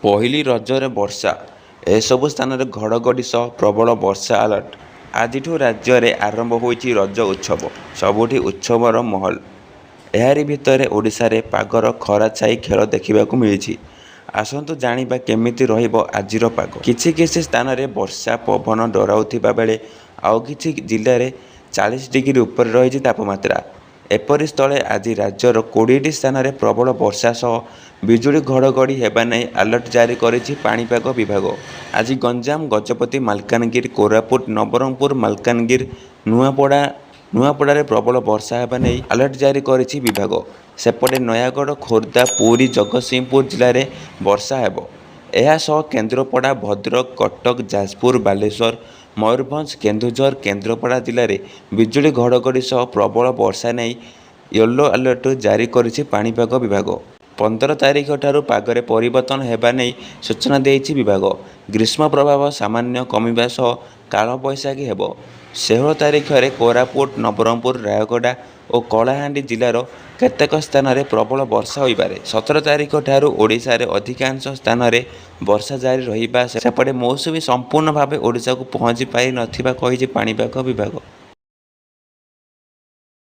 ପହିଲି ରଜରେ ବର୍ଷା, ଏସବୁ ସ୍ଥାନରେ ଘଡ଼ଘଡ଼ି ସହ ପ୍ରବଳ ବର୍ଷା ଆଲର୍ଟ। ଆଜିଠୁ ରାଜ୍ୟରେ ଆରମ୍ଭ ହୋଇଛି ରଜ ଉତ୍ସବ, ସବୁଠି ଉତ୍ସବର ମହଲ। ଏହାରି ଭିତରେ ଓଡ଼ିଶାରେ ପାଗର ଖରା ଛାଇ ଖେଳ ଦେଖିବାକୁ ମିଳିଛି। ଆସନ୍ତୁ ଜାଣିବା କେମିତି ରହିବ ଆଜିର ପାଗ। କିଛି କିଛି ସ୍ଥାନରେ ବର୍ଷା ପବନ ଡରାଉଥିବା ବେଳେ ଆଉ କିଛି ଜିଲ୍ଲାରେ 40 ଡିଗ୍ରୀ ଉପରେ ରହିଛି ତାପମାତ୍ରା। ଏପରି ସ୍ଥଳେ ଆଜି ରାଜ୍ୟର 20ଟି ସ୍ଥାନରେ ପ୍ରବଳ ବର୍ଷା ସହ ବିଜୁଳି ଘଡ଼ଘଡ଼ି ହେବା ନେଇ ଆଲର୍ଟ ଜାରି କରିଛି ପାଣିପାଗ ବିଭାଗ। ଆଜି ଗଞ୍ଜାମ, ଗଜପତି, ମାଲକାନଗିରି, କୋରାପୁଟ, ନବରଙ୍ଗପୁର, ମାଲକାନଗିରି, ନୂଆପଡ଼ାରେ ପ୍ରବଳ ବର୍ଷା ହେବା ନେଇ ଆଲର୍ଟ ଜାରି କରିଛି ବିଭାଗ। ସେପଟେ ନୟାଗଡ଼, ଖୋର୍ଦ୍ଧା, ପୁରୀ, ଜଗତସିଂହପୁର ଜିଲ୍ଲାରେ ବର୍ଷା ହେବ। ଏହା ସହ କେନ୍ଦ୍ରାପଡ଼ା, ଭଦ୍ରକ, କଟକ, ଯାଜପୁର, ବାଲେଶ୍ୱର, ମୟୂରଭଞ୍ଜ, କେନ୍ଦୁଝର, କେନ୍ଦ୍ରାପଡ଼ା ଜିଲ୍ଲାରେ ବିଜୁଳି ଘଡ଼ଘଡ଼ି ସହ ପ୍ରବଳ ବର୍ଷା ନେଇ ୟେଲୋ ଆଲର୍ଟ ଜାରି କରିଛି ପାଣିପାଗ ବିଭାଗ। 15 ତାରିଖ ଠାରୁ ପାଗରେ ପରିବର୍ତ୍ତନ ହେବା ନେଇ ସୂଚନା ଦେଇଛି ବିଭାଗ। ଗ୍ରୀଷ୍ମ ପ୍ରଭାବ ସାମାନ୍ୟ କମିବା ସହ କାଳବୈଶାଖୀ ହେବ। 16 ତାରିଖରେ କୋରାପୁଟ, ନବରଙ୍ଗପୁର, ରାୟଗଡ଼ା ଓ କଳାହାଣ୍ଡି ଜିଲ୍ଲାର କେତେକ ସ୍ଥାନରେ ପ୍ରବଳ ବର୍ଷା ହୋଇପାରେ। 17 ତାରିଖ ଠାରୁ ଓଡ଼ିଶାରେ ଅଧିକାଂଶ ସ୍ଥାନରେ ବର୍ଷା ଜାରି ରହିବା ସେପଟେ ମୌସୁମୀ ସମ୍ପୂର୍ଣ୍ଣ ଭାବେ ଓଡ଼ିଶାକୁ ପହଞ୍ଚି ପାରିନଥିବା କହିଛି ପାଣିପାଗ ବିଭାଗ।